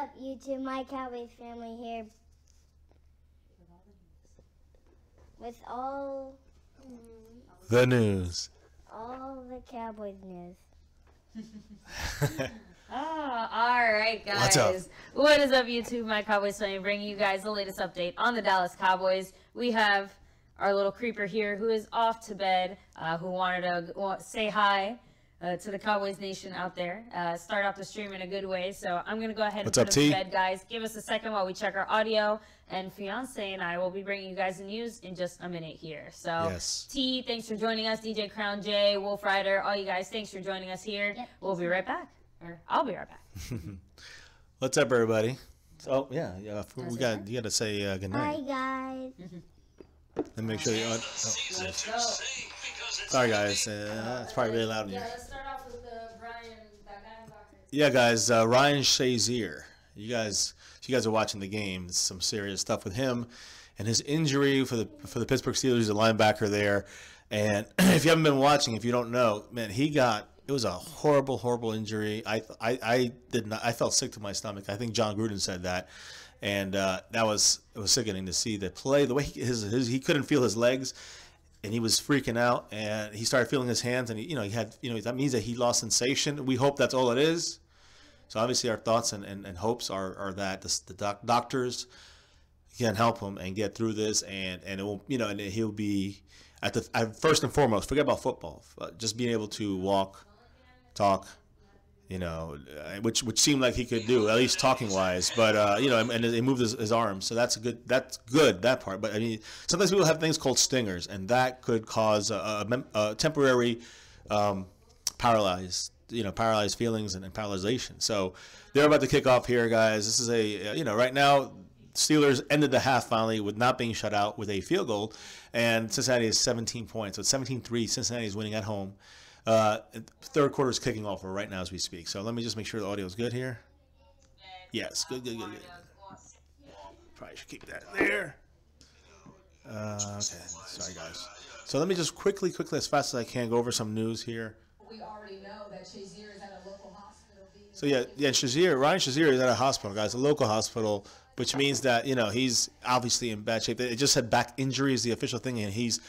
up, YouTube? My Cowboys family here with all the news. All the Cowboys news. All right, guys. What's up? What is up, YouTube? My Cowboys family, bringing you guys the latest update on the Dallas Cowboys. We have our little creeper here who is off to bed, who wanted to say hi to the Cowboys Nation out there. Start off the stream in a good way. So I'm going to go ahead and put him to bed, guys. Give us a second while we check our audio. And Fiance and I will be bringing you guys the news in just a minute here. So, yes. T, thanks for joining us. DJ Crown J, Wolf Rider, all you guys, thanks for joining us here. Yep. We'll be right back. Or I'll be right back. What's up, everybody? Oh, yeah. You got to say good night. Hi, guys. Let me make sure you're on. Sorry, guys. It's probably really loud in here. Yeah, let's start off with Brian. Yeah, guys. Ryan Shazier. You guys are watching the game. There's some serious stuff with him and his injury for the Pittsburgh Steelers. He's a linebacker there. And if you haven't been watching, if you don't know, man, it was a horrible, horrible injury. I felt sick to my stomach. I think John Gruden said that. And it was sickening to see the play. The way he couldn't feel his legs, and he was freaking out. And he started feeling his hands, and that means that he lost sensation. We hope that's all it is. So obviously, our thoughts and hopes are that the doctors can help him and get through this, and it will, and he'll be first and foremost. Forget about football, just being able to walk, talk. Which seemed like he could do, at least talking wise, but and he moved his arms, so that's good, that part. But I mean, sometimes people have things called stingers, and that could cause a temporary paralyzed feelings and paralyzation. So they're about to kick off here, guys. This is right now, Steelers ended the half finally with not being shut out with a field goal, and Cincinnati is 17 points, so it's 17-3. Cincinnati is winning at home. Third quarter is kicking off right now as we speak. So let me just make sure the audio is good here. Yes, good. Probably should keep that there. Okay, sorry guys. So let me just quickly, as fast as I can, go over some news here. We already know that Shazier is at a local hospital. So Ryan Shazier is at a hospital, guys, a local hospital, which means that he's obviously in bad shape. It just said back injury is the official thing, and he's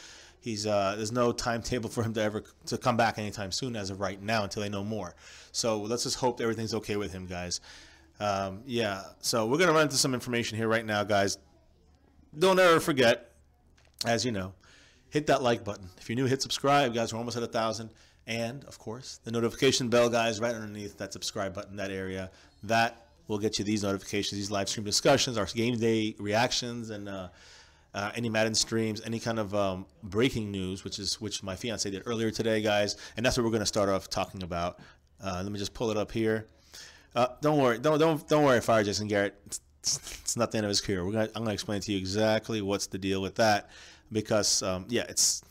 there's no timetable for him to come back anytime soon as of right now until they know more. So let's just hope everything's okay with him, guys. So we're going to run into some information here right now, guys. Don't ever forget, as you know, hit that like button. If you're new, hit subscribe, guys. We're almost at 1,000. And, of course, the notification bell, guys, right underneath that subscribe button, that area. That will get you these notifications, these live stream discussions, our game day reactions, and any Madden streams, any kind of breaking news, which my fiance did earlier today, guys, and that's what we're going to start off talking about. Let me just pull it up here. Don't worry, Fire Jason Garrett. It's not the end of his career. I'm going to explain to you exactly what's the deal with that, because it's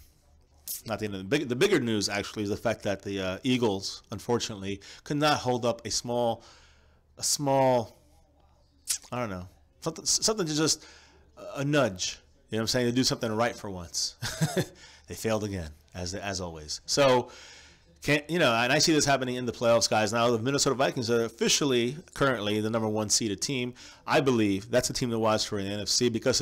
not the end of the bigger news. Actually, is the fact that the Eagles, unfortunately, could not hold up a small, I don't know, something to just a nudge. You know what I'm saying? To do something right for once. They failed again, as always. So, and I see this happening in the playoffs, guys. Now, the Minnesota Vikings are officially, currently, the #1 seeded team. I believe that's the team to watch for in the NFC because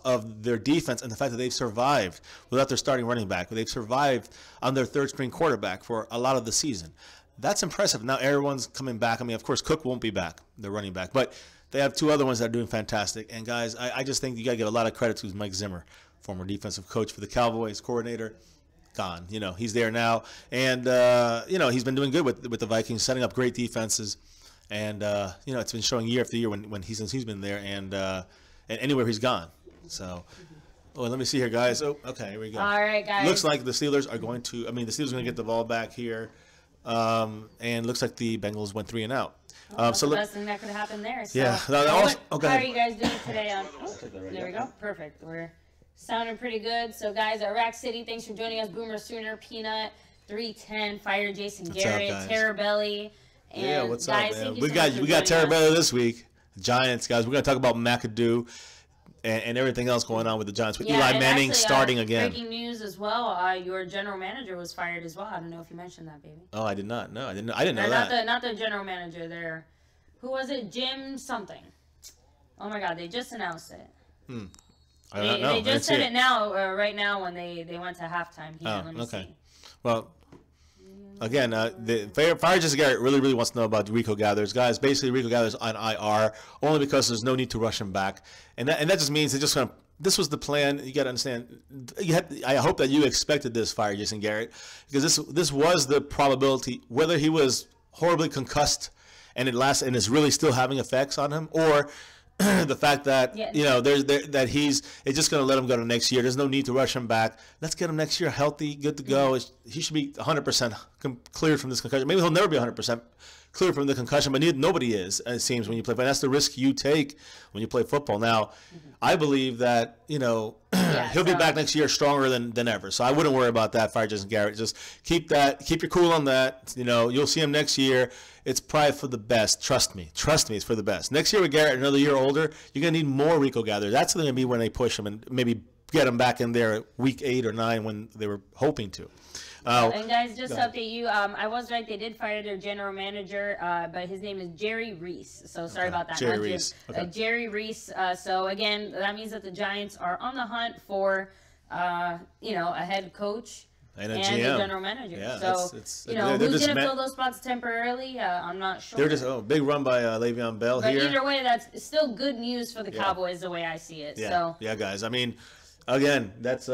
of their defense and the fact that they've survived without their starting running back. They've survived on their third-string quarterback for a lot of the season. That's impressive. Now, everyone's coming back. I mean, of course, Cook won't be back, their running back. But they have two other ones that are doing fantastic. And, guys, I just think you got to give a lot of credit to Mike Zimmer, former defensive coach for the Cowboys, coordinator. Gone. He's there now. And, he's been doing good with the Vikings, setting up great defenses. And, it's been showing year after year since he's been there and anywhere he's gone. So, let me see here, guys. Oh, okay, here we go. All right, guys. Looks like the Steelers are going to get the ball back here. And looks like the Bengals went 3 and out. That's the best thing that could happen there. So, yeah. How are you guys doing today? There we go. Perfect. We're sounding pretty good. So, guys, Iraq City, thanks for joining us. Boomer Sooner, Peanut, 310, Fire Jason Garrett, Terrabelli. And what's guys, up, man? We got Terrabelli this week. Giants, guys. We're going to talk about McAdoo and everything else going on with the Giants. With Eli Manning starting again. Breaking news as well. Your general manager was fired as well. I don't know if you mentioned that, baby. Oh, I did not. No, I didn't know that. Not the general manager there. who was it? Jim something. Oh my God, they just announced it. I don't know. They just said it now, right now when they went to halftime here. Let me see. Well, again, the Fire Jason Garrett really wants to know about Rico Gathers. Guys, basically Rico Gathers on IR only because there's no need to rush him back. And that just means they're just going to, this was the plan. You got to understand. I hope that you expected this, Fire Jason Garrett, because this was the probability, whether he was horribly concussed and is really still having effects on him, or the fact that that it's just going to let him go to next year. There's no need to rush him back. Let's get him next year healthy, good to go. He should be 100% cleared from this concussion. Maybe he'll never be 100% cleared from the concussion, but nobody is, it seems, when you play. But that's the risk you take when you play football. Now, I believe that he'll be back next year stronger than ever. So I wouldn't worry about that, Fire Jason Garrett. Just keep your cool on that. You'll see him next year. It's probably for the best. Trust me, it's for the best. Next year with Garrett, another year older, you're gonna need more Rico Gather. That's going to be when they push him and maybe get him back in there week 8 or 9 when they were hoping to. And guys, just to update you, I was right. They did fire their general manager, but his name is Jerry Reese. So sorry about that. Jerry Reese. Jerry Reese. So again, that means that the Giants are on the hunt for, a head coach and a general manager. Yeah, so who's going to fill those spots temporarily? I'm not sure. They're just big run by Le'Veon Bell but here. Either way, that's still good news for the Cowboys, the way I see it. Yeah. So Guys. I mean, again, that's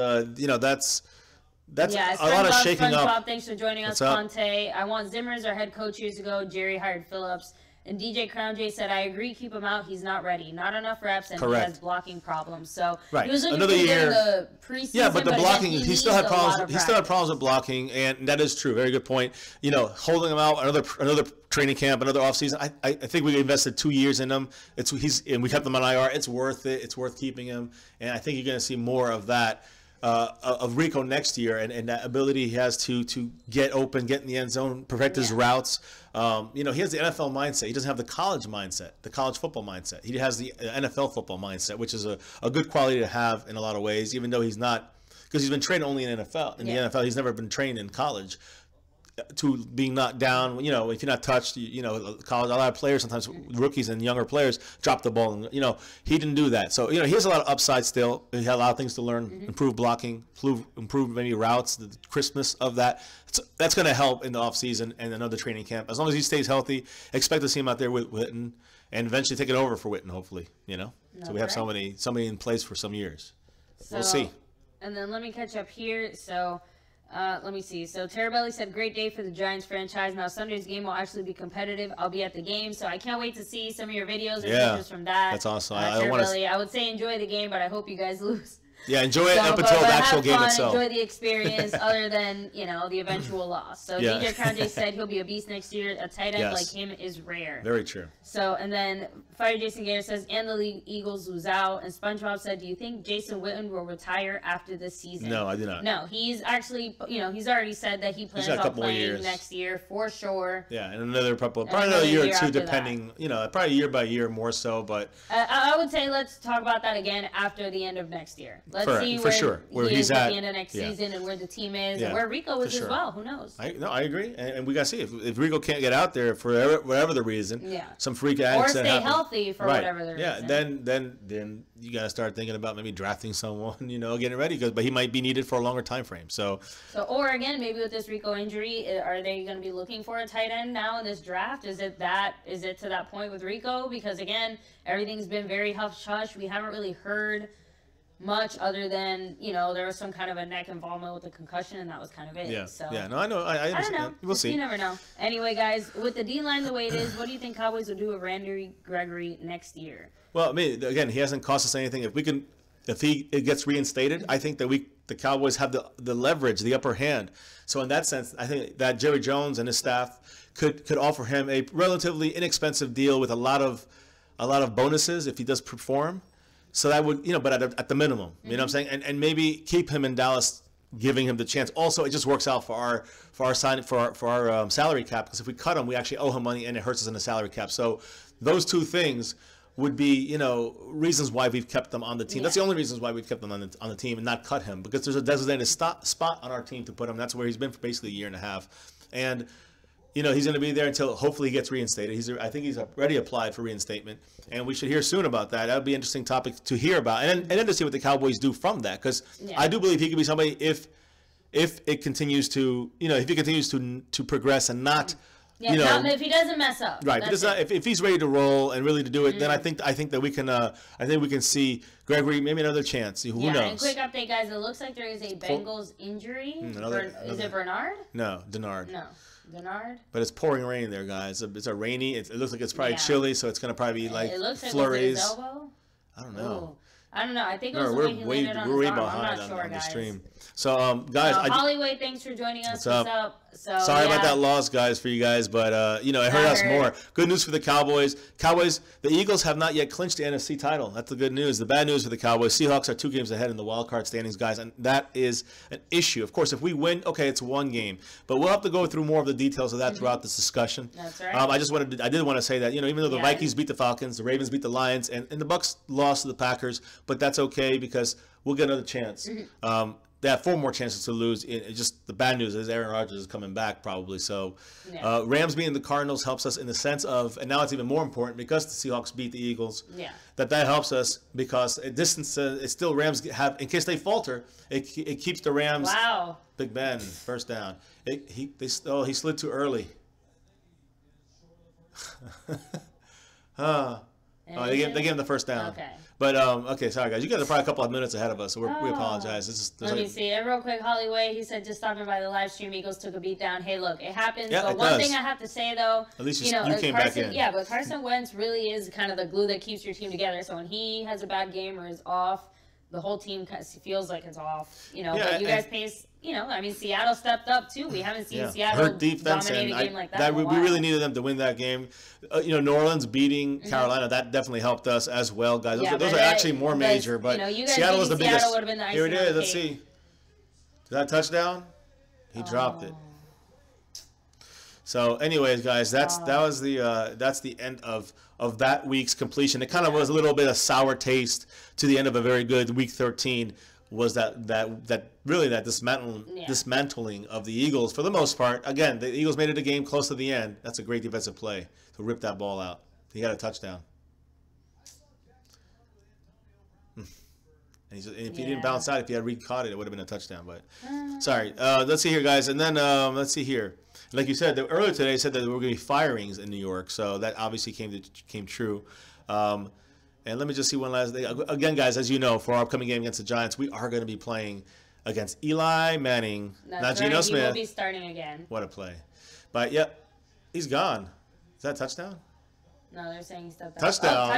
That's yeah, a lot of shaking SpongeBob, up. thanks for joining us, Conte. I want Zimmer as our head coach years ago. Jerry hired Phillips. And DJ Crown J said, I agree, keep him out. He's not ready. Not enough reps, and he has blocking problems. So he was looking another year in the preseason. Yeah, but the blocking, again, he still had problems. He still had problems with blocking, and that is true. Very good point. Holding him out another training camp, another offseason. I think we invested 2 years in him. And we kept him on IR. It's worth it. It's worth keeping him, and I think you're going to see more of that. Of Rico next year, and that ability he has to get open, get in the end zone, perfect his routes. He has the NFL mindset. He doesn't have the college mindset, the college football mindset. He has the NFL football mindset, which is a good quality to have in a lot of ways, even though he's not, because he's been trained only in NFL. In the NFL, he's never been trained in college. To being knocked down, if you're not touched, college, a lot of players, sometimes rookies and younger players, drop the ball. And, he didn't do that. So, he has a lot of upside still. He had a lot of things to learn, improve blocking, improve maybe routes, the crispness of that. That's going to help in the offseason and another training camp. As long as he stays healthy, expect to see him out there with Witten and eventually take it over for Witten, hopefully, So we have somebody in place for some years. So, we'll see. And then let me catch up here. So... let me see. So Terabelli said, great day for the Giants franchise. Now Sunday's game will actually be competitive. I'll be at the game, so I can't wait to see some of your videos or pictures from that. That's awesome. Terabelli, I would say enjoy the game, but I hope you guys lose. Yeah, enjoy it up until the actual game itself. Enjoy the experience other than, the eventual loss. So DJ Kanye said he'll be a beast next year. A tight end like him is rare. Very true. So, and then Fire Jason Gator says, and the Eagles lose out. And SpongeBob said, do you think Jason Witten will retire after this season? No, I do not. No, he's actually, he's already said that he plans on playing next year for sure. Yeah, and probably another year or two, depending, probably year by year more so. But I would say let's talk about that again after the end of next year. Let's see where he he's at the end of next season and where the team is and where Rico is as well. Who knows? I agree, and we got to see if Rico can't get out there for whatever the reason. Some freak accident or stay healthy for whatever the reason. Then you got to start thinking about maybe drafting someone, getting ready, but he might be needed for a longer time frame. So or again, maybe with this Rico injury, are they going to be looking for a tight end now in this draft? Is it to that point with Rico? Because again, everything's been very hush hush. We haven't really heard much other than there was some kind of a neck involvement with the concussion, and that was kind of it. No, I know. I don't know. We'll see. You never know. Anyway, guys, with the D line the way it is, what do you think Cowboys will do with Randy Gregory next year? Well, again, he hasn't cost us anything. If it gets reinstated, I think that the Cowboys have the leverage, the upper hand. So in that sense, I think that Jerry Jones and his staff could offer him a relatively inexpensive deal with a lot of bonuses if he does perform. So that would, but at the minimum, you know what I'm saying? And maybe keep him in Dallas, giving him the chance. Also, it just works out for our salary cap, because if we cut him, we actually owe him money and it hurts us in the salary cap. So those two things would be, reasons why we've kept them on the team. That's the only reasons why we've kept them on the team and not cut him, because there's a designated spot on our team to put him. That's where he's been for basically a year and a half. And you know, he's going to be there until hopefully he gets reinstated. I think he's already applied for reinstatement, and we should hear soon about that. That would be an interesting topic to hear about, and then to see what the Cowboys do from that, because I do believe he could be somebody if it continues to, you know, if he continues to progress and not. Yeah, you know, not if he doesn't mess up. Right. If he's ready to roll and really to do it, then I think that we can see Gregory maybe another chance. Who knows? And quick update, guys. It looks like there is a Bengals injury. Is it Bernard? No, Denard. No, Denard. But it's pouring rain there, guys. It's a rainy. It looks like it's probably chilly, so it's gonna probably be like it looks like flurries. His elbow? I don't know. I don't know. I think it was the way he landed on his arm. I'm not sure, on the guys. stream. So, guys, Hollyway, thanks for joining us. What's up? So, sorry about that loss, guys, for you guys, but you know, it hurt us more. Good news for the Cowboys. The Eagles have not yet clinched the NFC title. That's the good news. The bad news for the Cowboys: Seahawks are 2 games ahead in the wild card standings, guys, and that is an issue. Of course, if we win, okay, it's 1 game, but we'll have to go through more of the details of that throughout this discussion. That's right. I did want to say that, you know, even though the Vikings beat the Falcons, the Ravens beat the Lions, and the Bucs lost to the Packers, but that's okay because we'll get another chance. They have 4 more chances to lose. Just the bad news is Aaron Rodgers is coming back probably. So Rams beating the Cardinals helps us in the sense of, and now it's even more important because the Seahawks beat the Eagles. Yeah. That helps us because distance it's still Rams have, in case they falter, it keeps the Rams. Wow. Big Ben, first down. He slid too early. They gave him the first down. Okay. But, okay, sorry, guys. You guys are probably a couple of minutes ahead of us, so we apologize. Let me see. And real quick, Hollyway, he said, just stopping by the live stream, Eagles took a beat down. Hey, look, it happens. Yeah, but one thing I have to say, though, at least you came back in. Yeah, but Carson Wentz really is kind of the glue that keeps your team together. So when he has a bad game or is off, the whole team kind of feels like it's off. You know, but you guys pace. You know, I mean, Seattle stepped up too. We haven't seen Seattle hurt defense dominate a game like that. We really needed them to win that game. You know, New Orleans beating Carolina, that definitely helped us as well, guys. Those are actually more major, but Seattle was the biggest. Would have been the Here it is. Let's see. Is that a touchdown? He dropped it. So, anyways, guys, that's the end of that week's completion. It kind of was a little bit of sour taste to the end of a very good week 13. Was that dismantling of the Eagles for the most part. Again, the Eagles made it a game close to the end. That's a great defensive play to rip that ball out. He had a touchdown. And if he didn't bounce out, if he had caught it, it would have been a touchdown. But sorry. Let's see here, guys. And then let's see here. Like you said, earlier today, said that there were going to be firings in New York. So that obviously came true. And let me just see one last thing. Again, guys, as you know, for our upcoming game against the Giants, we are going to be playing against Eli Manning, not Geno Smith. He will be starting again. What a play. But, yep, he's gone. Is that a touchdown? No, they're saying he stepped out. Touchdown.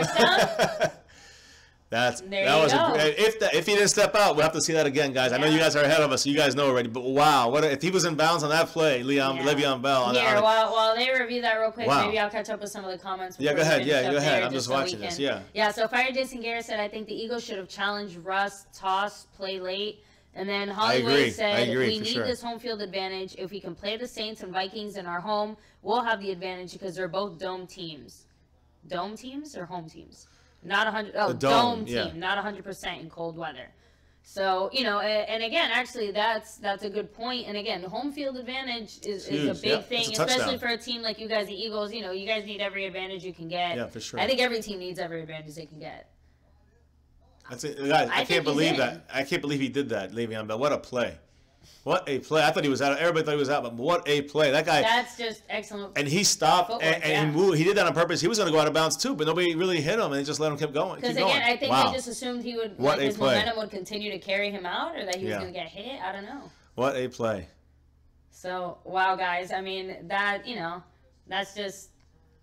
Oh, touchdown? If he didn't step out, we'll have to see that again, guys. I know you guys are ahead of us, so you guys know already. But wow, if he was in bounds on that play, Le'Veon Bell. While they review that real quick, maybe I'll catch up with some of the comments. Yeah, go ahead. Go ahead. I'm just watching this. Yeah. So Fire Jason Garrett said, I think the Eagles should have challenged Russ, toss, play late. And then Hollyway said, we need this home field advantage. If we can play the Saints and Vikings in our home, we'll have the advantage because they're both dome teams. Dome teams or home teams? Not 100. Oh, dome team, not 100% in cold weather. So and again, actually, that's a good point. And again, home field advantage is a big thing, especially for a team like you guys, the Eagles. You guys need every advantage you can get. Yeah, for sure. I think every team needs every advantage they can get. That's it, guys. I can't believe that. I can't believe he did that, Le'Veon Bell. What a play! What a play! I thought he was out. Everybody thought he was out, but what a play! That guy. That's just excellent. And he stopped and he moved. He did that on purpose. He was going to go out of bounds too, but nobody really hit him, and they just let him keep going. Because again, I think they just assumed he would. His momentum would continue to carry him out, or that he was going to get hit. I don't know. What a play! So wow, guys. I mean that's just.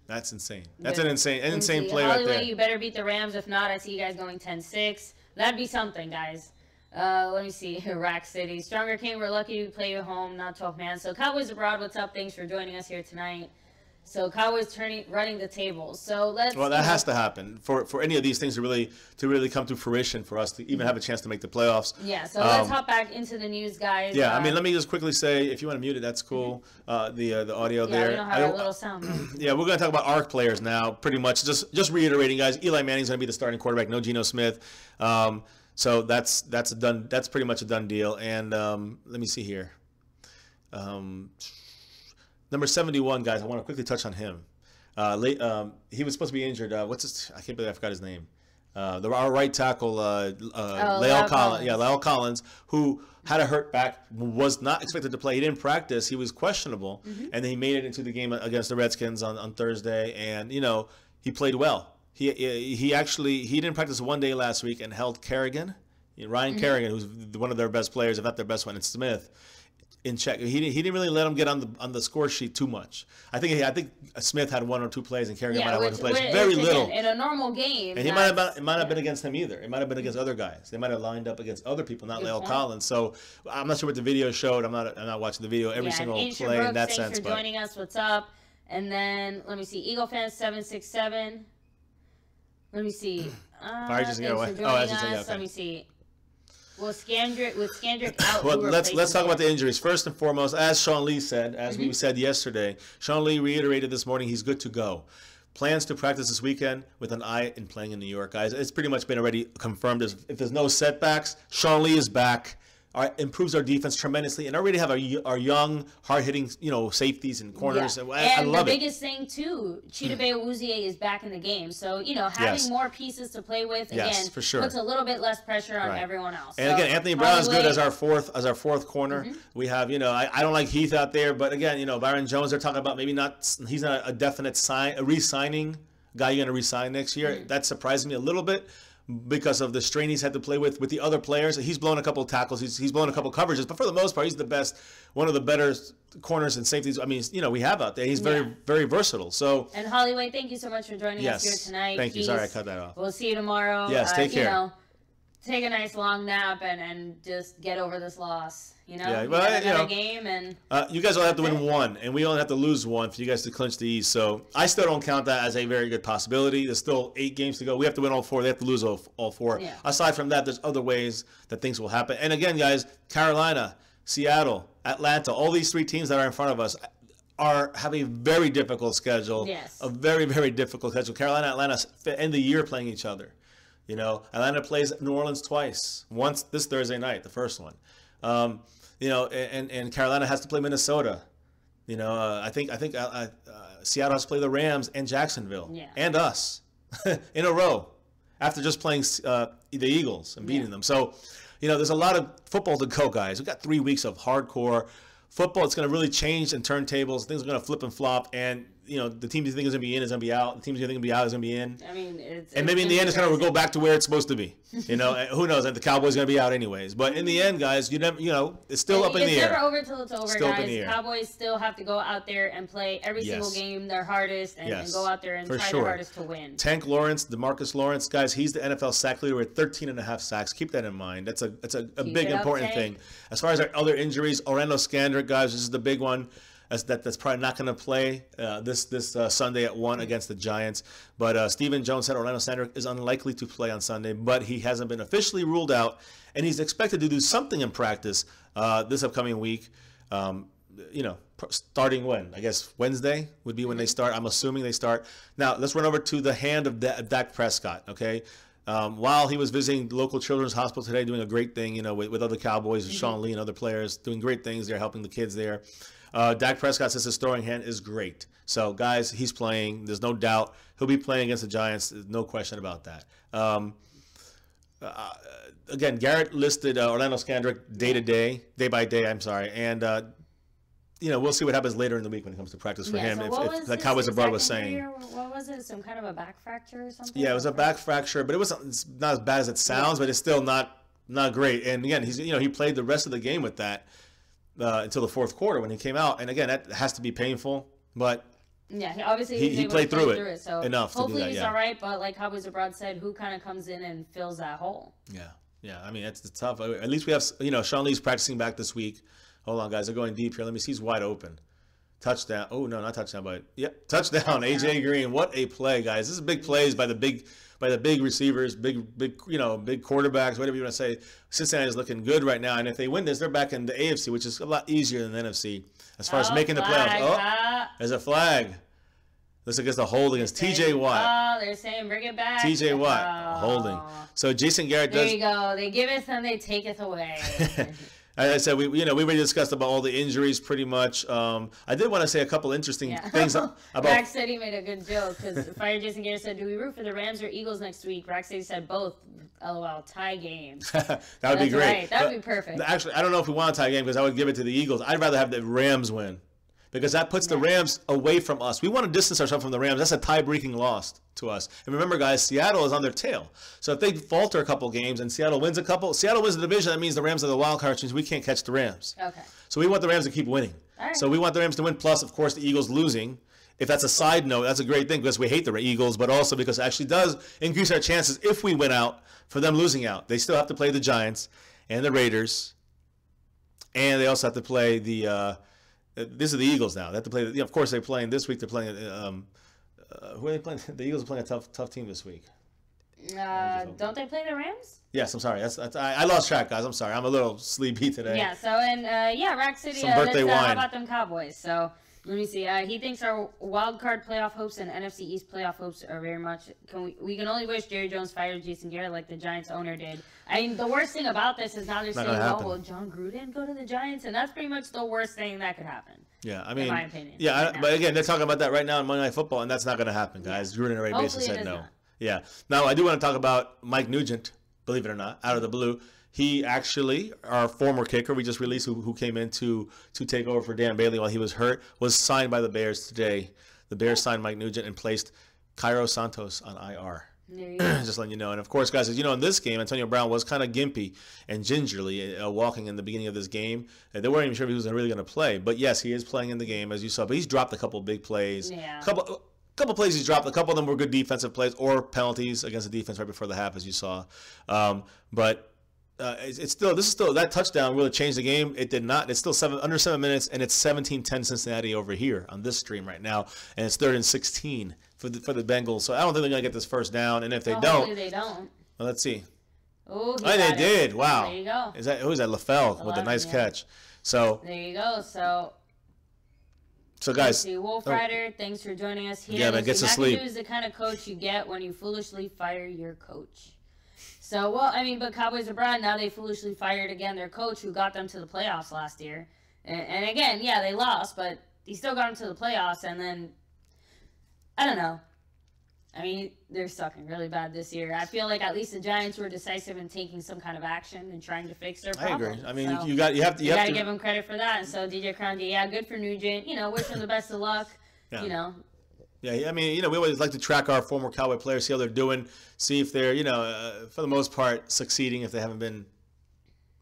That's insane. That's an insane play right there. You better beat the Rams. If not, I see you guys going 10-6. That'd be something, guys. Let me see. Rack City. Stronger King, we're lucky to play you home, not 12 man. So Cowboys Abroad, what's up? Thanks for joining us here tonight. So Cowboys running the tables. So let's. Well, that has to happen for any of these things to really come to fruition for us to even have a chance to make the playoffs. Yeah. So let's hop back into the news, guys. Yeah. I mean, let me just quickly say, if you want to mute it, that's cool. The audio there. We don't have a little sound. Yeah, we're going to talk about ARC players now. Pretty much, just reiterating, guys. Eli Manning's going to be the starting quarterback. No Geno Smith. So that's a done. That's pretty much a done deal. And let me see here. Number 71, guys. I want to quickly touch on him. He was supposed to be injured. What's his? I can't believe I forgot his name. Our right tackle, La'el Collins. Yeah, La'el Collins, who had a hurt back, was not expected to play. He didn't practice. He was questionable, and then he made it into the game against the Redskins on Thursday, and he played well. He didn't practice one day last week and held Ryan Kerrigan, who's one of their best players, if not their best one, and Smith, in check. He didn't really let him get on the score sheet too much. I think Smith had 1 or 2 plays and Kerrigan might have 1 or 2 plays. Very little in a normal game. And it might have been against him either. It might have been against other guys. They might have lined up against other people, not La'el Collins. So I'm not sure what the video showed. I'm not watching the video every single play Brooks, in that thanks sense. For joining us. What's up? And then let me see. Eagle fans 767. Let me see. Fire just get away. Let me see. Well, Scandrick out. Well, let's talk about the injuries. First and foremost, as Sean Lee said, as we said yesterday, Sean Lee reiterated this morning he's good to go. Plans to practice this weekend with an eye in playing in New York, guys. It's pretty much been already confirmed. If there's no setbacks, Sean Lee is back. Improves our defense tremendously, and already have our young, hard-hitting, safeties and corners. Yeah. I love it. And the biggest thing too, Chidobe Awuzie is back in the game, so having more pieces to play with again for sure. puts a little bit less pressure on everyone else. And again, Anthony Brown is good as our fourth corner. We have I don't like Heath out there, but again, Byron Jones. They're talking about maybe not. He's not a definite re-signing guy. You're going to re-sign next year. That surprised me a little bit, because of the strain he's had to play with the other players. He's blown a couple of tackles. He's blown a couple of coverages, but for the most part, he's the best, one of the better corners and safeties. I mean, we have out there. He's very, very versatile. So. And Hollyway, thank you so much for joining us here tonight. Thank you. Sorry, I cut that off. We'll see you tomorrow. Yes, take care. Take a nice long nap and just get over this loss. Yeah, well, another game and you guys will have to win 1, and we only have to lose 1 for you guys to clinch the East. So I still don't count that as a very good possibility. There's still 8 games to go. We have to win all 4. They have to lose all 4. Yeah. Aside from that, there's other ways that things will happen. And again, guys, Carolina, Seattle, Atlanta, all these 3 teams that are in front of us have a very difficult schedule. Yes. A very, very difficult schedule. Carolina, Atlanta end the year playing each other. Atlanta plays New Orleans twice. Once this Thursday night, the first one. And Carolina has to play Minnesota. I think Seattle has to play the Rams and Jacksonville and us in a row after just playing the Eagles and beating them. So, there's a lot of football to go, guys. We've got 3 weeks of hardcore football. It's going to really change and turntables. Things are going to flip and flop, and the team you think is going to be in is going to be out. The teams you think is going to be out is going to be in. I mean, and maybe in the end it's going to go back to where it's supposed to be. Who knows? And the Cowboys are going to be out anyways. But in the end, guys, it's still up in the air. It's never over till it's over, still guys. Up in the air. Cowboys still have to go out there and play every single game their hardest and go out there and try their hardest to win. Tank Lawrence, DeMarcus Lawrence, guys, he's the NFL sack leader with 13.5 sacks. Keep that in mind. That's a big important thing. As far as our other injuries, Orlando Scandrick, guys, this is the big one. That's probably not going to play this Sunday at 1 against the Giants. But Stephen Jones said Orlando Scandrick is unlikely to play on Sunday, but he hasn't been officially ruled out, and he's expected to do something in practice this upcoming week. Starting when? I guess Wednesday would be when they start. I'm assuming they start. Now, let's run over to the hand of Dak Prescott, okay? While he was visiting the local children's hospital today, doing a great thing, with other Cowboys, Sean Lee and other players, doing great things there, helping the kids there. Dak Prescott says his throwing hand is great. So, guys, he's playing. There's no doubt. He'll be playing against the Giants. There's no question about that. Again, Garrett listed Orlando Scandrick day by day, and we'll see what happens later in the week when it comes to practice for him. So if the Cowboys abroad was saying, what was it? Some kind of a back fracture or something? Yeah, it was a back fracture, but it's not as bad as it sounds, but it's still not great. And again, he played the rest of the game with that until the fourth quarter when he came out. And again, that has to be painful, but yeah, obviously he played through it so enough. Hopefully to do that, he's all right. But like Cowboys abroad said, who kind of comes in and fills that hole? Yeah. I mean, it's tough. At least we have Sean Lee's practicing back this week. Hold on, guys. They're going deep here. Let me see. He's wide open. Touchdown. Oh, no, not touchdown, but touchdown. AJ Green. What a play, guys. This is big plays by the big receivers, big quarterbacks, whatever you want to say. Cincinnati is looking good right now, and if they win this, they're back in the AFC, which is a lot easier than the NFC as far as making the playoffs. There's a flag. This against the hold against TJ Watt. Oh, they're saying bring it back. TJ Watt holding. So Jason Garrett does. There you go. They giveth and they taketh away. As I said, we already discussed about all the injuries pretty much. I did want to say a couple interesting things about. Rack City made a good joke because Fire Jason Garrett said, "Do we root for the Rams or Eagles next week?" Rack City said both. LOL, tie game. That would be great. Right. That would be perfect. Actually, I don't know if we want a tie game because I would give it to the Eagles. I'd rather have the Rams win because that puts the Rams away from us. We want to distance ourselves from the Rams. That's a tie-breaking loss to us. And remember, guys, Seattle is on their tail. So if they falter a couple games and Seattle wins a couple, Seattle wins the division, that means the Rams are the wild card, which means we can't catch the Rams. Okay. So we want the Rams to keep winning. All right. So we want the Rams to win, plus, of course, the Eagles losing. If that's a side note, that's a great thing because we hate the Eagles, but also because it actually does increase our chances if we win out for them losing out. They still have to play the Giants and the Raiders, and they also have to play the this is the Eagles now. They have to play. Of course, they're playing this week. They're playing. Who are they playing? The Eagles are playing a tough team this week. Don't they play the Rams? Yes, I'm sorry. I lost track, guys. I'm sorry. I'm a little sleepy today. Yeah. So and Rack City. Some birthday wine. How about them Cowboys? So. Let me see. He thinks our wild card playoff hopes and NFC East playoff hopes are very much. We can only wish Jerry Jones fired Jason Garrett like the Giants owner did. I mean, the worst thing about this is now they're saying, "Oh, well, John Gruden go to the Giants," and that's pretty much the worst thing that could happen. Yeah, I mean, in my opinion. Yeah, but again, they're talking about that right now in Monday Night Football, and that's not going to happen, guys. Gruden already basically said no. Yeah. Now I do want to talk about Mike Nugent. Believe it or not, out of the blue. He actually, our former kicker, we just released, who came in to take over for Dan Bailey while he was hurt, was signed by the Bears today. The Bears signed Mike Nugent and placed Cairo Santos on IR. There you go. Just letting you know. And, of course, guys, as you know, in this game, Antonio Brown was kind of gimpy and gingerly walking in the beginning of this game. They weren't even sure if he was really going to play. But, yes, he is playing in the game, as you saw. But he's dropped a couple big plays. Yeah. Couple plays he's dropped. A couple of them were good defensive plays or penalties against the defense right before the half, as you saw. This is still that touchdown really changed the game. It did not. It's still under 7 minutes, and it's 17-10 Cincinnati over here on this stream right now, and it's 3rd and 16 for the Bengals. So I don't think they're gonna get this first down, and if they don't, well, let's see. Oh, they did. Wow. There you go. Who's that? LaFell with a nice catch. So there you go. So guys, Wolf Rider, thanks for joining us here. Yeah, man, get some sleep. McAdoo is the kind of coach you get when you foolishly fire your coach. So, well, I mean, but Cowboys abroad, now they foolishly fired again their coach who got them to the playoffs last year. And again, yeah, they lost, but he still got them to the playoffs. And then, I don't know. I mean, they're sucking really bad this year. I feel like at least the Giants were decisive in taking some kind of action and trying to fix their problem. I agree. I mean, so you have to give them credit for that. And so DJ Crown, yeah, good for Nugent. Wish him the best of luck. Yeah. Yeah, I mean, we always like to track our former Cowboy players, see how they're doing, see if they're, for the most part, succeeding if they haven't been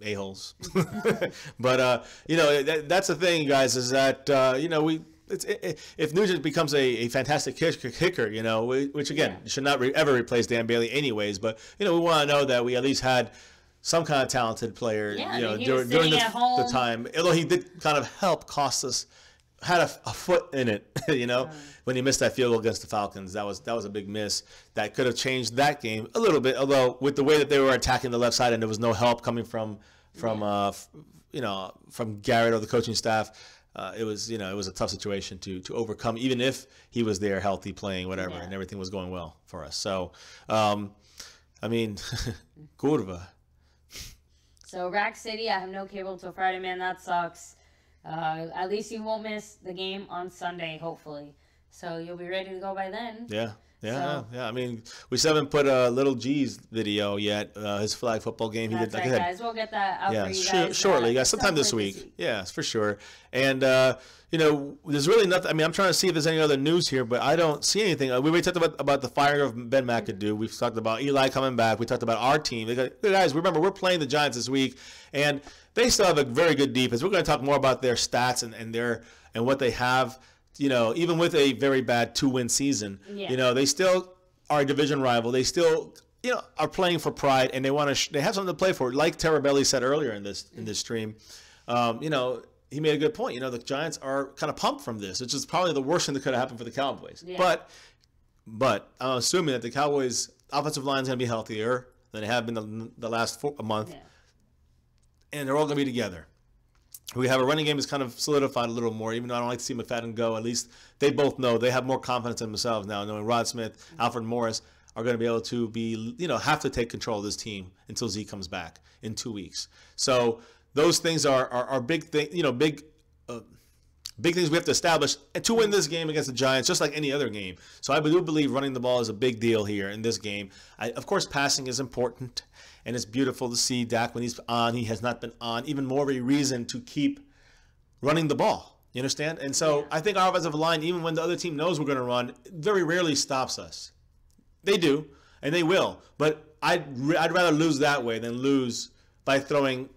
a-holes. But, that's the thing, guys, is that, if Nugent becomes a fantastic kicker, which, again, should not ever replace Dan Bailey anyways, but, we want to know that we at least had some kind of talented player, during the time. Although he did kind of help cost us. Had a foot in it, when he missed that field goal against the Falcons. That was a big miss. That could have changed that game a little bit. Although with the way that they were attacking the left side and there was no help coming from Garrett or the coaching staff, it was a tough situation to overcome. Even if he was there, healthy, playing, whatever, and everything was going well for us. So, I mean, curva. So Rack City, I have no cable till Friday, man. That sucks. At least you won't miss the game on Sunday, hopefully. So you'll be ready to go by then. Yeah. I mean, we still haven't put a Little G's video yet. His flag football game. That's right, guys. We'll get that out for you guys. Shortly, guys. Sometime this week. Yeah, for sure. And, there's really nothing. I mean, I'm trying to see if there's any other news here, but I don't see anything. We already talked about the firing of Ben McAdoo. We've talked about Eli coming back. We talked about our team. Guys, remember, we're playing the Giants this week, and they still have a very good defense. We're going to talk more about their stats and what they have. Even with a very bad 2-win season, they still are a division rival. They still, are playing for pride, and they want to. They have something to play for. Like Terabelli said earlier in this stream, he made a good point. The Giants are kind of pumped from this, which is probably the worst thing that could have happened for the Cowboys. Yeah. But I'm assuming that the Cowboys' offensive line is going to be healthier than they have been the last month, and they're all going to be together. We have a running game that's kind of solidified a little more, even though I don't like to see McFadden go. At least they both know they have more confidence in themselves now, knowing Rod Smith, Alfred Morris are going to be able to have to take control of this team until Z comes back in 2 weeks. So those things are big thing, big things we have to establish to win this game against the Giants, just like any other game. So I do believe running the ball is a big deal here in this game. Of course, passing is important, and it's beautiful to see Dak when he's on. He has not been on. Even more of a reason to keep running the ball. You understand? And so I think our offensive line, even when the other team knows we're going to run, very rarely stops us. They do, and they will. But I'd rather lose that way than lose by throwing,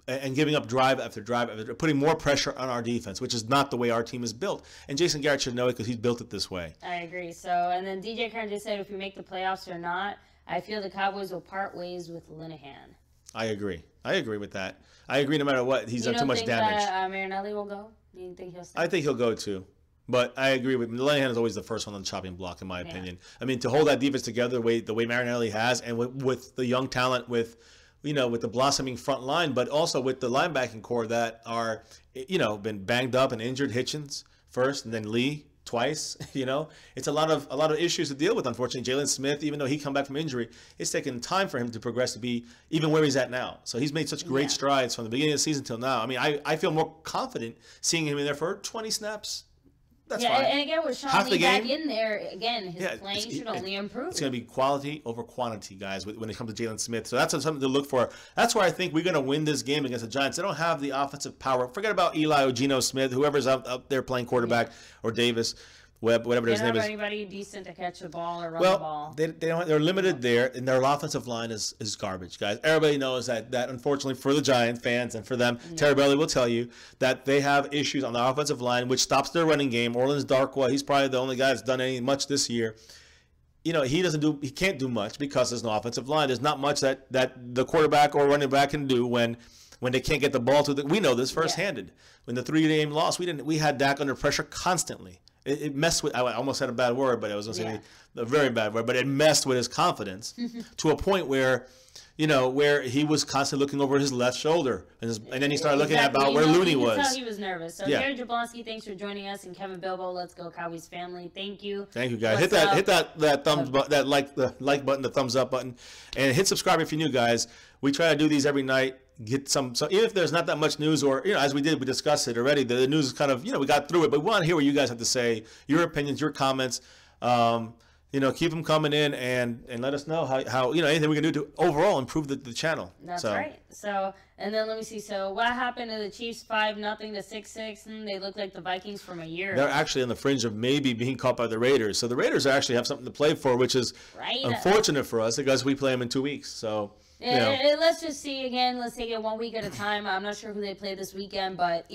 and giving up drive after drive after, putting more pressure on our defense, which is not the way our team is built. And Jason Garrett should know it because he's built it this way. I agree. So, and then DJ Kern just said if we make the playoffs or not, I feel the Cowboys will part ways with Linehan. I agree. I agree with that. I agree no matter what. He's done too much damage. You don't think that Marinelli will go? Do you think he'll stay? I think he'll go too. But I agree with Linehan is always the first one on the chopping block, in my opinion. I mean, to hold that defense together the way Marinelli has, and with the young talent, with the blossoming front line, but also with the linebacking core that are, been banged up and injured. Hitchens first, and then Lee twice. It's a lot of issues to deal with. Unfortunately, Jalen Smith, even though he come back from injury, it's taken time for him to progress to be even where he's at now. So he's made such great strides from the beginning of the season till now. I mean, I feel more confident seeing him in there for 20 snaps. That's fine. And again, with Sean Lee back in there, again, his playing should only improve. It's going to be quality over quantity, guys, when it comes to Jalen Smith. So that's something to look for. That's why I think we're going to win this game against the Giants. They don't have the offensive power. Forget about Eli or Geno Smith, whoever's up there playing quarterback, or Davis, Webb, whatever his name is. They don't have anybody decent to catch the ball or run the ball. They're limited there, and their offensive line is garbage, guys. Everybody knows that unfortunately for the Giant fans and for them, Terry Belly will tell you that they have issues on the offensive line, which stops their running game. Orleans Darkwa, he's probably the only guy that's done much this year. He can't do much because there's no offensive line. There's not much that the quarterback or running back can do when they can't get the ball to we know this firsthand. When the 3-game loss, we had Dak under pressure constantly. It messed with. I almost said a bad word, but I was going to say a very bad word. But it messed with his confidence to a point where, where he was constantly looking over his left shoulder, and then he started looking at about where Looney was. Tell he was nervous. So Jared Jablonski, thanks for joining us, and Kevin Bilbo, let's go Cowboys family. Thank you. Thank you, guys. Hit that thumbs button, the like button, the thumbs up button, and hit subscribe if you're new, guys. We try to do these every night. Get some, so even if there's not that much news, or as we discussed it already, the news is kind of we got through it, but we want to hear what you guys have to say, your opinions, your comments. Keep them coming in, and let us know how anything we can do to overall improve the channel. That's right. So, and then let me see. So what happened to the Chiefs 5-0 to 6-6? And they look like the Vikings from a year ago. They're actually on the fringe of maybe being caught by the Raiders. So the Raiders actually have something to play for, which is unfortunate for us because we play them in 2 weeks. So. Let's just see again. Let's take it 1 week at a time. I'm not sure who they play this weekend, but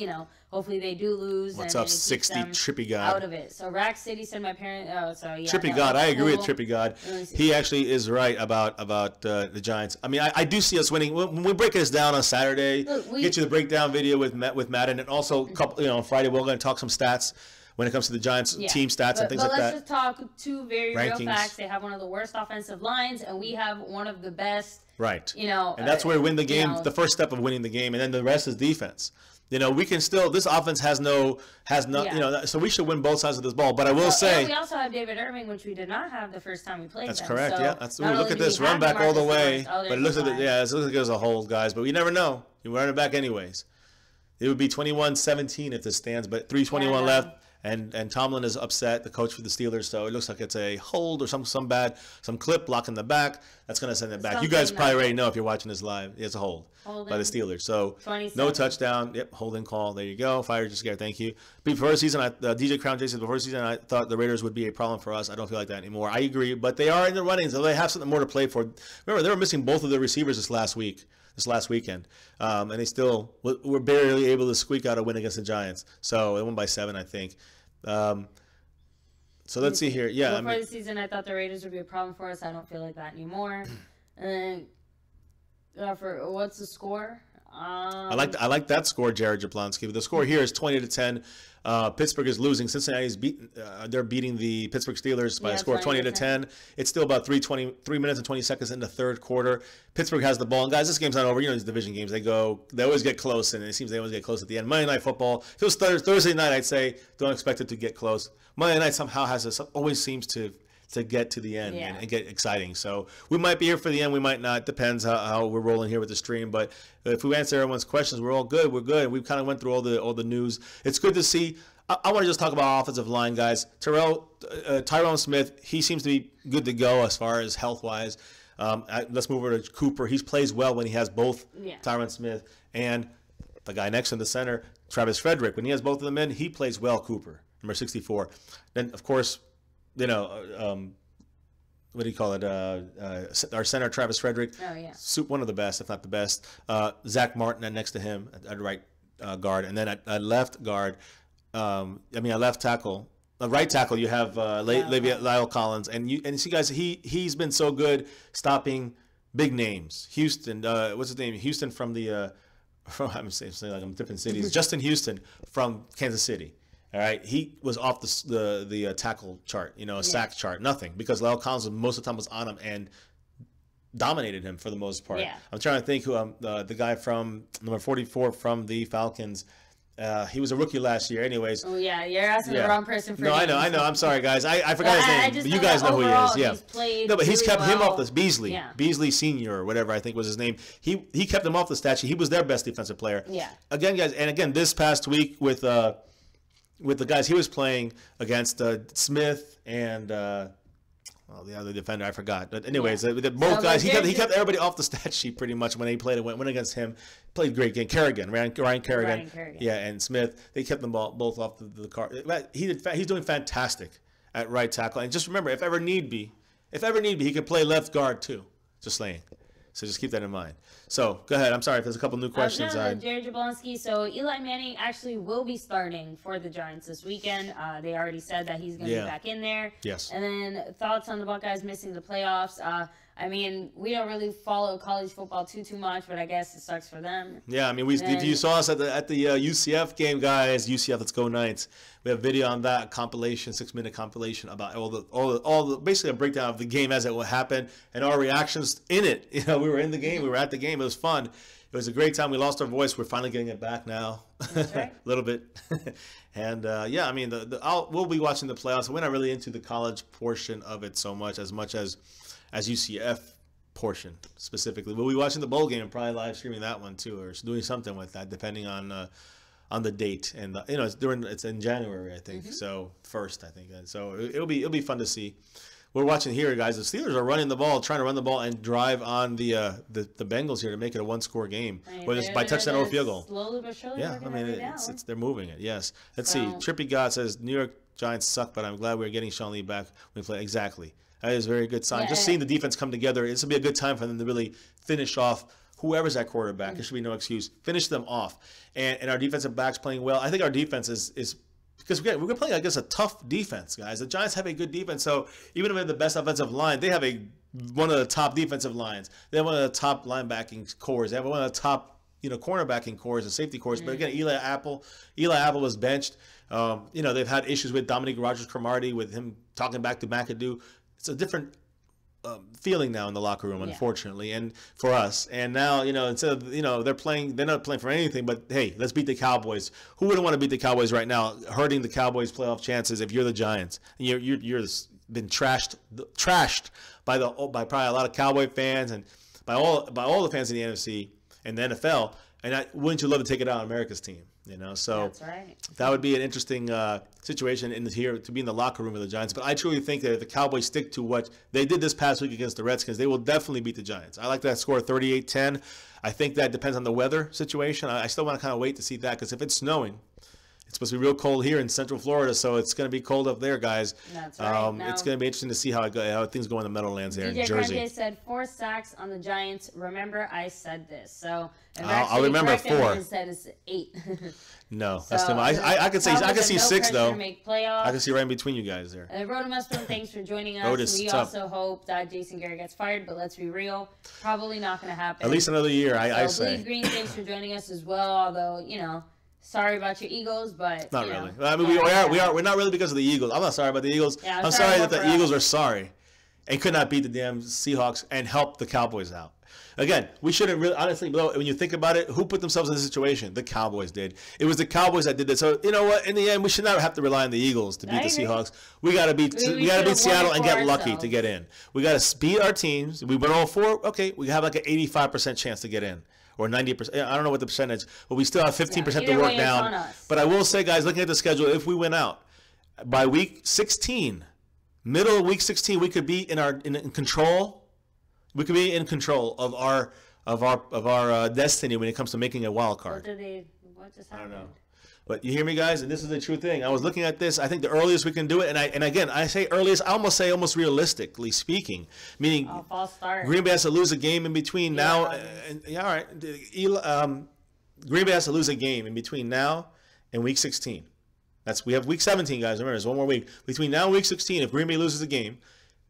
hopefully they do lose. What's up, 60 Trippy God? Out of it. So Rack City said my parent. Oh, so yeah. Trippy God, I agree with Trippy God. He actually is right about the Giants. I mean, I do see us winning. When we break this down on Saturday, get you the breakdown video with Madden, and also a couple. On Friday we're going to talk some stats when it comes to the Giants team stats and things like that. But let's just talk two very real facts. They have one of the worst offensive lines, and we have one of the best. Right. And that's where we win the game, the first step of winning the game, and then the rest is defense. We can still, this offense has no, so we should win both sides of this ball. But I will say. And we also have David Irving, which we did not have the first time we played. That's them. correct, So look at this, run back all the way. But it looks like it looks like there's a hold, guys. But we never know. You run it back anyways. It would be 21-17 if this stands, but 3:21 left. And Tomlin is upset, the coach for the Steelers, so it looks like it's a hold or some clip blocking the back. That's going to send it back. You guys probably already know if you're watching this live. It's a hold by the Steelers. So 27. No touchdown. Yep, holding call. There you go. Fire just scared. Thank you. Before the season, DJ Crown Jason, before the season, I thought the Raiders would be a problem for us. I don't feel like that anymore. I agree, but they are in the running, so they have something more to play for. Remember, they were missing both of their receivers this last weekend, and they still were barely able to squeak out a win against the Giants. So they won by 7, I think. So let's see here. Yeah. Before the season, I thought the Raiders would be a problem for us. I don't feel like that anymore. And for what's the score? I like that score, Jared Jablonski. The score here is 20-10. Pittsburgh is losing. Cincinnati's they're beating the Pittsburgh Steelers by a score of 20-10. It's still about 3 minutes and 20 seconds in the third quarter. Pittsburgh has the ball, and guys, this game's not over. These division games, they always get close, and it seems they always get close at the end. Monday Night Football. If it was Thursday night, I'd say don't expect it to get close. Monday night somehow always seems to to get to the end Yeah. and get exciting. So we might be here for the end. We might not. Depends how we're rolling here with the stream. But if we answer everyone's questions, we're all good. We're good. We kind of went through all the news. It's good to see. I want to just talk about offensive line, guys. Tyrone Smith, he seems to be good to go as far as health-wise. Let's move over to Cooper. He plays well when he has both Tyrone Smith and the guy next to him, the center, Travis Frederick. When he has both of them in, he plays well, Cooper, number 64. Then, of course, what do you call it? Our center, Travis Frederick. Oh, yeah. One of the best, if not the best. Zach Martin next to him at right guard. And then at left guard, left tackle. Right tackle, you have Lyle Collins. And you see, guys, he's been so good stopping big names. Houston, what's his name? Houston from I'm saying like I'm different cities. Justin Houston from Kansas City. All right, he was off the tackle chart, sack chart, nothing, because Lyle Collins most of the time was on him and dominated him for the most part. Yeah. I'm trying to think who the guy from number 44 from the Falcons. He was a rookie last year, anyways. Oh yeah, you're asking the wrong person for. No, names. I know. I'm sorry, guys. I forgot his name. But you guys know who he is. Yeah. He's played no, but he's really kept him well. off this Beasley. Yeah. Beasley Senior or whatever I think was his name. He kept him off the stat sheet. He was their best defensive player. Yeah. Again, guys, and again this past week with the guys he was playing against Smith and the other defender I forgot. But anyways, both guys he kept everybody off the stat sheet pretty much when they played. Went against him. Played great game. Ryan Kerrigan. Yeah, and Smith. They kept them both off the car. He's doing fantastic at right tackle. And just remember, if ever need be, he could play left guard too. Just saying. So just keep that in mind. So go ahead. I'm sorry if there's a couple new questions. Jared Jablonski. So Eli Manning actually will be starting for the Giants this weekend. They already said that he's going to be back in there. Yes. And then thoughts on the Buckeyes missing the playoffs. We don't really follow college football too much, but I guess it sucks for them. Yeah, if you saw us at the UCF game, guys, UCF, let's go Knights. We have a video on that compilation, 6-minute compilation about all the basically a breakdown of the game as it will happen and our reactions in it. We were in the game, we were at the game. It was fun. It was a great time. We lost our voice. We're finally getting it back now, That's right. a little bit. And we'll be watching the playoffs. We're not really into the college portion of it so much as UCF portion specifically. We'll be watching the bowl game and probably live streaming that one too, or doing something with that, depending on the date. And it's in January, I think. So 1st, I think. And so it'll be fun to see. We're watching here, guys. The Steelers are running the ball, trying to run the ball and drive on the Bengals here to make it a one-score game, whether it's by touchdown or field goal. Slowly but surely, yeah, they're moving it. Yes. Let's see. Trippy God says New York Giants suck, but I'm glad we're getting Sean Lee back when we play. Exactly. That is a very good sign. Just seeing the defense come together, this will be a good time for them to really finish off whoever's at quarterback. There should be no excuse. Finish them off. And our defensive backs playing well. I think our defense is because we're playing against a tough defense, guys. The Giants have a good defense. So even if they have the best offensive line, they have one of the top defensive lines. They have one of the top linebacking cores. They have one of the top cornerbacking cores and safety cores. But again, Eli Apple was benched. They've had issues with Dominique Rodgers-Cromartie, with him talking back to McAdoo. It's a different feeling now in the locker room, unfortunately, and for us. And now, instead of, they're not playing for anything, but hey, let's beat the Cowboys. Who wouldn't want to beat the Cowboys right now, hurting the Cowboys' playoff chances if you're the Giants? And you're been trashed by probably a lot of Cowboy fans and by all the fans in the NFC and the NFL. And wouldn't you love to take it out on America's team? So that's right. That would be an interesting situation here to be in the locker room with the Giants. But I truly think that if the Cowboys stick to what they did this past week against the Redskins, they will definitely beat the Giants. I like that score, 38-10. I think that depends on the weather situation. I still want to kind of wait to see that, because if it's snowing, it's supposed to be real cold here in Central Florida, so it's going to be cold up there, guys. That's right. It's going to be interesting to see how things go in the Meadowlands there in Jersey. DJ said 4 sacks on the Giants. Remember, I said this. So I'll remember 4. Instead, it's 8. No, that's too much. I could see 6 though. I can see right in between you guys there. Rotomaster, thanks for joining us. Otis, we also hope that Jason Garrett gets fired, but let's be real, probably not going to happen. At least another year, I say. Bleed Green, thanks for joining us as well. Although sorry about your Eagles, but not really. I mean, we're not really because of the Eagles. I'm not sorry about the Eagles. Yeah, I'm sorry that the Eagles are sorry and could not beat the damn Seahawks and help the Cowboys out. Again, we shouldn't really, honestly, when you think about it, who put themselves in this situation? The Cowboys did. It was the Cowboys that did this. So you know what? In the end, we should not have to rely on the Eagles to beat the Seahawks. We got to beat Seattle and get lucky to get in. We got to beat our teams. We win all 4. Okay, we have like an 85% chance to get in, or 90%. I don't know what the percentage, but we still have 15% to work down. But I will say, guys, looking at the schedule, if we win out by week 16, middle of week 16, we could be in control. We could be in control of our destiny when it comes to making a wild card. What just happened? I don't know. But you hear me, guys? And this is the true thing. I was looking at this. I think the earliest we can do it, and again, I say earliest, I almost say almost realistically speaking, meaning false start. Green Bay has to lose a game in between now. All right. Green Bay has to lose a game in between now and week 16. We have week 17, guys. Remember, there's one more week. Between now and week 16, if Green Bay loses a game,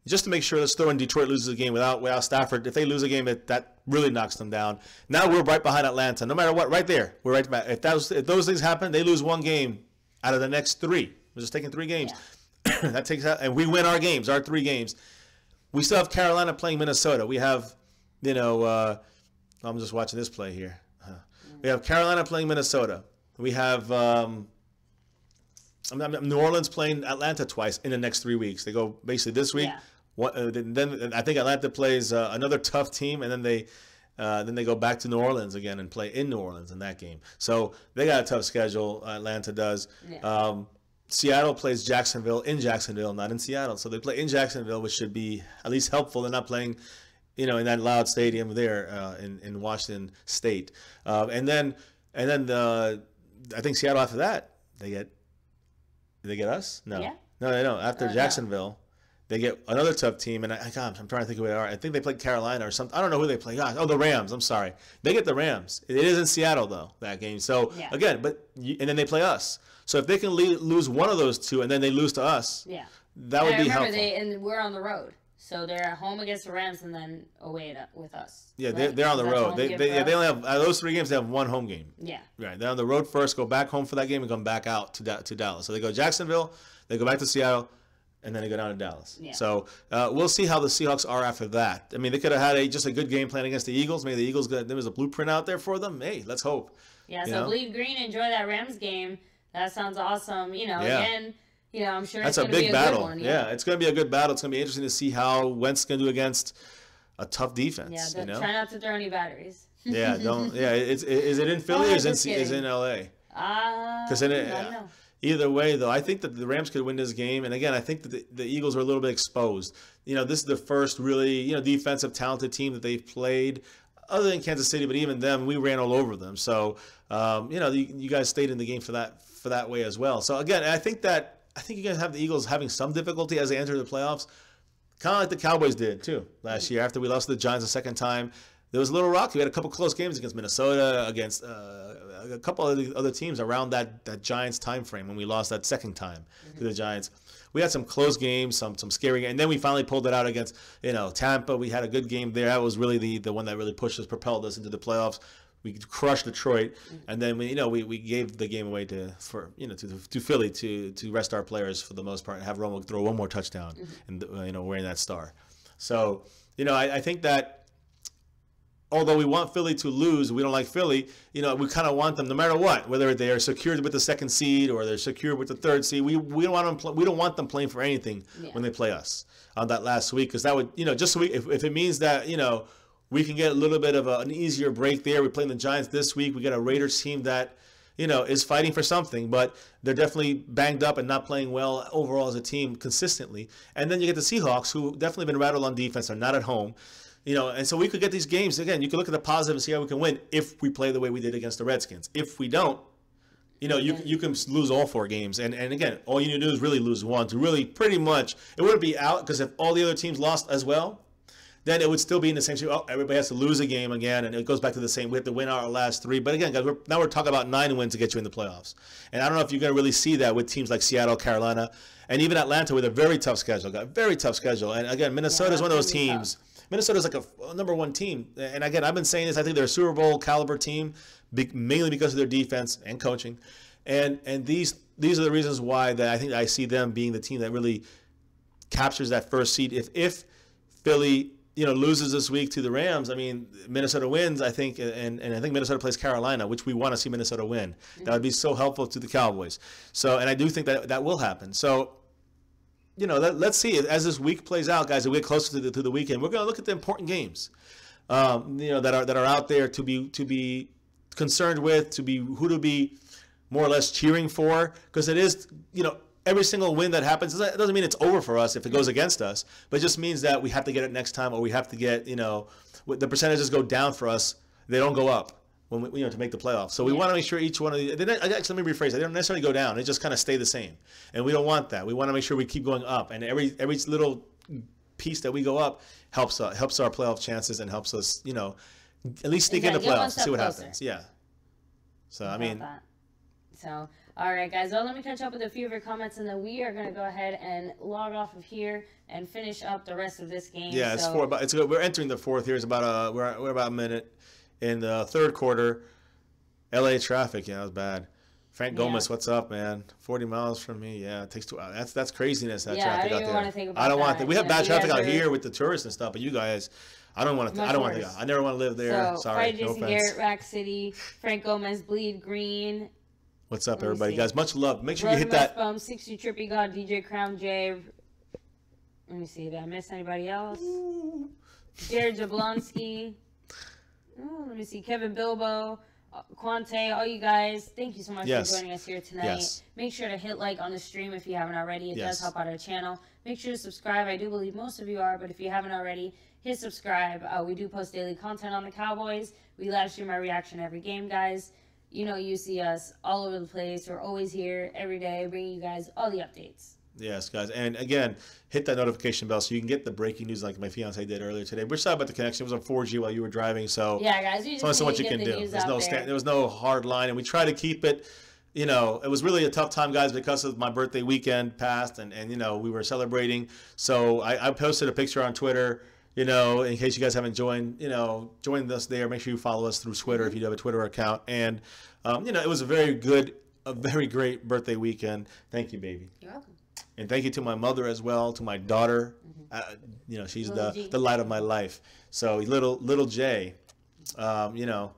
just to make sure, let's throw in Detroit loses a game without Stafford. If they lose a game, that really knocks them down. Now we're right behind Atlanta. No matter what, right there, we're right back. If those things happen, they lose one game out of the next 3. We're just taking 3 games. Yeah. That takes out, and we win our games, our 3 games. We still have Carolina playing Minnesota. We have, I'm just watching this play here. We have Carolina playing Minnesota. We have New Orleans playing Atlanta twice in the next 3 weeks. They go basically this week. Yeah. Then I think Atlanta plays another tough team, and then they go back to New Orleans again and play in New Orleans in that game. So they got a tough schedule. Atlanta does. Yeah. Seattle plays Jacksonville in Jacksonville, not in Seattle. So they play in Jacksonville, which should be at least helpful. They're not playing, in that loud stadium there in Washington State. And then I think Seattle after that did they get us? No. Yeah. No. After Jacksonville. They get another tough team, and I'm trying to think of who they are. I think they played Carolina or something. I don't know who they play. Oh, the Rams. I'm sorry. They get the Rams. It is in Seattle, though, that game. So, again, and then they play us. So if they can lose one of those 2 and then they lose to us, that would be helpful. And we're on the road. So they're at home against the Rams and then away with us. Yeah, right? they're on the road. They only have those 3 games. They have 1 home game. Yeah. Right. They're on the road first, go back home for that game, and come back out to Dallas. So they go Jacksonville, they go back to Seattle, and then they go down to Dallas. Yeah. So we'll see how the Seahawks are after that. I mean, they could have had just a good game plan against the Eagles. Maybe the Eagles there was a blueprint out there for them. Hey, let's hope. Yeah. So bleed green. Enjoy that Rams game. That sounds awesome. Again. I'm sure that's it's going to be a battle. Good one. Yeah, it's going to be a good battle. It's going to be interesting to see how Wentz can do against a tough defense. Yeah, try not to throw any batteries. Yeah, don't. Yeah, is it in Philly or is it in LA? Because either way, though, I think that the Rams could win this game. And again, I think that the Eagles are a little bit exposed. This is the first really defensive talented team that they've played. Other than Kansas City, but even them, we ran all over them. So you guys stayed in the game for that way as well. So again, I think you guys have the Eagles having some difficulty as they enter the playoffs, kind of like the Cowboys did too last year after we lost to the Giants the second time. There was a little rocky. We had a couple close games against Minnesota, against a couple of the other teams around that Giants time frame when we lost that second time to the Giants. We had some close games, some scary games, and then we finally pulled it out against Tampa. We had a good game there. That was really the one that really pushed us, propelled us into the playoffs. We crushed Detroit, and then we gave the game away to Philly to rest our players for the most part and have Romo throw one more touchdown and wearing that star. So I think that although we want Philly to lose, we don't like Philly. We kind of want them no matter what, whether they are secured with the 2nd seed or they're secured with the 3rd seed. We don't want them playing for anything when they play us on that last week, because that would just so if it means that we can get a little bit of an easier break there. We're playing the Giants this week. We got a Raiders team that, is fighting for something, but they're definitely banged up and not playing well overall as a team consistently. And then you get the Seahawks, who definitely been rattled on defense. They're not at home. And so we could get these games. Again, you can look at the positive and see how we can win if we play the way we did against the Redskins. If we don't, you can lose all 4 games. And again, all you need to do is really lose one to really pretty much, it wouldn't be out, because if all the other teams lost as well, then it would still be in the same situation. Everybody has to lose a game again, and it goes back to the same. We have to win our last 3. But again, guys, now we're talking about 9 wins to get you in the playoffs. And I don't know if you're going to really see that with teams like Seattle, Carolina, and even Atlanta with a very tough schedule. Got a very tough schedule. And again, Minnesota is one of those teams. Minnesota's like a number 1 team. And again, I've been saying this. I think they're a Super Bowl caliber team, mainly because of their defense and coaching. And these are the reasons why that I think I see them being the team that really captures that 1st seed. If Philly loses this week to the Rams, I mean, Minnesota wins, I think, and I think Minnesota plays Carolina, which we want to see Minnesota win. That would be so helpful to the Cowboys. So, and I do think that will happen. So, let's see as this week plays out, guys. As we get closer to the weekend, we're going to look at the important games, that are out there to be concerned with, who to be more or less cheering for, because it is, every single win that happens, it doesn't mean it's over for us if it goes against us, but it just means that we have to get it next time, or we have to get, the percentages go down for us. They don't go up when we, to make the playoffs. So we want to make sure each one of these, actually, let me rephrase, they don't necessarily go down. They just kind of stay the same. And we don't want that. We want to make sure we keep going up. And every little piece that we go up helps our playoff chances and helps us, at least sneak into playoffs, see what happens. Yeah. So, I mean. So, all right, guys. Well, let me catch up with a few of your comments, and then we are going to go ahead and log off of here and finish up the rest of this game. Yeah, we're entering the fourth here. It's about we're about a minute in the third quarter. LA traffic, that was bad. Frank Gomez, what's up, man? 40 miles from me. Yeah, it takes 2 hours. That's craziness. That traffic out there. Want to think about I don't want that. We have bad traffic out here with the tourists and stuff, but you guys. I don't want to. I never want to live there. So, Sorry, Friday Jason Garrett, Rack City, Frank Gomez, Bleed Green. What's up, everybody? Guys, much love. Make sure you hit that. 60 Trippy God, DJ Crown J. Let me see. Did I miss anybody else? Jared Jablonski. Let me see. Kevin Bilbo. Quante, all you guys, thank you so much for joining us here tonight. Yes. Make sure to hit like on the stream if you haven't already. It does help out our channel. Make sure to subscribe. I do believe most of you are, but if you haven't already, hit subscribe. We do post daily content on the Cowboys. We live stream our reaction every game, guys. You see us all over the place. We're always here every day, bringing you guys all the updates. Yes, guys. And again, hit that notification bell so you can get the breaking news like my fiance did earlier today. We're sorry about the connection. It was on 4G while you were driving. So yeah, guys, we just only so much you can do. There was no hard line. And we try to keep it, it was really a tough time, guys, because of my birthday weekend passed and we were celebrating. So I posted a picture on Twitter, in case you guys haven't joined us there. Make sure you follow us through Twitter if you have a Twitter account. And, it was a very great birthday weekend. Thank you, baby. You're welcome. And thank you to my mother as well, to my daughter. She's the light of my life. So little J, no,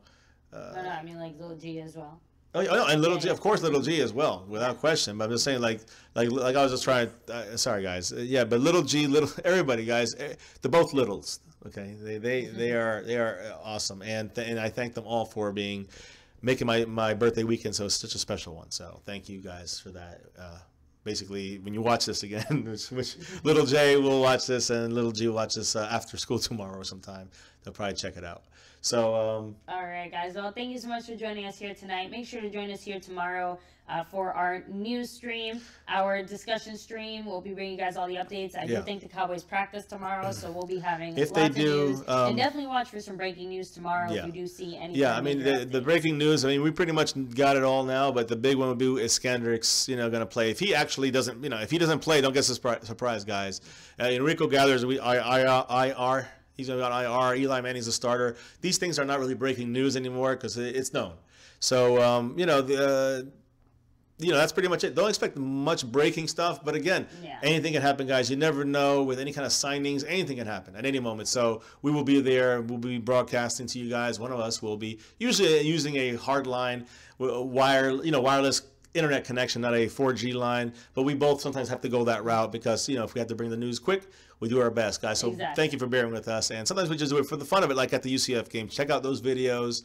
I mean like little G as well. Oh, and little G, of course, little G as well, without question. But I'm just saying, like I was just trying. Sorry, guys. But little G, everybody, guys, they're both littles. Okay, they are awesome, and I thank them all for making my birthday weekend such a special one. So thank you guys for that. Basically, when you watch this again, which little J will watch this and little G will watch this after school tomorrow or sometime. They'll probably check it out. So, all right, guys. Well, thank you so much for joining us here tonight. Make sure to join us here tomorrow for our news stream, our discussion stream. We'll be bringing you guys all the updates. I do think the Cowboys practice tomorrow, so we'll be having lots of news. And definitely watch for some breaking news tomorrow if you do see anything. Yeah, I mean, the breaking news, we pretty much got it all now, but the big one would be is Scandrick's, going to play. If he actually doesn't, if he doesn't play, don't get surprised, guys. Enrico Gathers, IR. He's on IR. Eli Manning's a starter. These things are not really breaking news anymore because it's known. So, that's pretty much it. Don't expect much breaking stuff. But again, anything can happen, guys. You never know with any kind of signings. Anything can happen at any moment. So we will be there. We'll be broadcasting to you guys. One of us will be usually using a hard line, wireless internet connection, not a 4G line. But we both sometimes have to go that route because, if we have to bring the news quick, we do our best, guys. So thank you for bearing with us. And sometimes we just do it for the fun of it, like at the UCF game. Check out those videos.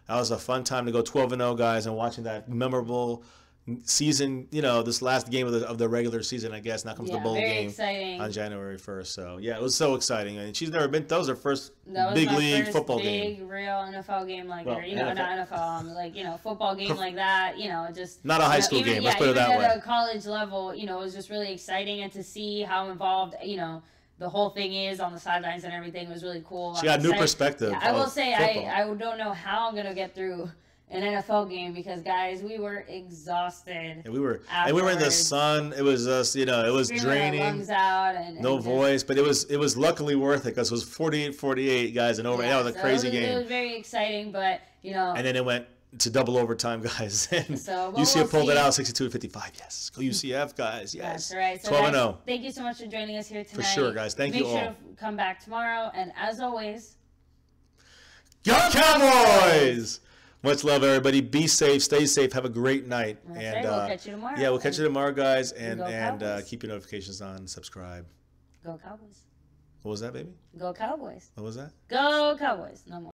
That was a fun time to go 12-0, guys, and watching that memorable season, this last game of the regular season, I guess. Now comes the bowl game exciting. On January 1st. So, it was so exciting. And she's never been – that was her first big league football game. Big, real NFL game like her. Not NFL, football game like that, just – not a high school game, let's put it that way. At a college level, it was just really exciting. And to see how involved, the whole thing is on the sidelines and everything was really cool. She got a new perspective. Yeah, I will say I don't know how I'm going to get through an NFL game because, guys, we were exhausted. And we were in the sun. It was just, it was draining. Lungs out and no voice, but it was luckily worth it because it was 48-48, guys, and over. That was a crazy game. It was very exciting, but, And then it went to double overtime, guys. And So, but UCF we'll pulled it see. out 62-55. Yes. Go UCF, guys. Yes. That's right. So 12 and guys, 0. thank you so much for joining us here tonight. For sure, guys. Thank you Make sure all. to come back tomorrow. And as always, Go Cowboys! Much love, everybody. Be safe. Stay safe. Have a great night. that's right. We'll catch you tomorrow. Yeah, we'll catch you tomorrow, guys. Go And Cowboys. keep your notifications on. Subscribe. Go Cowboys. What was that, baby? Go Cowboys. What was that? Go Cowboys. No more.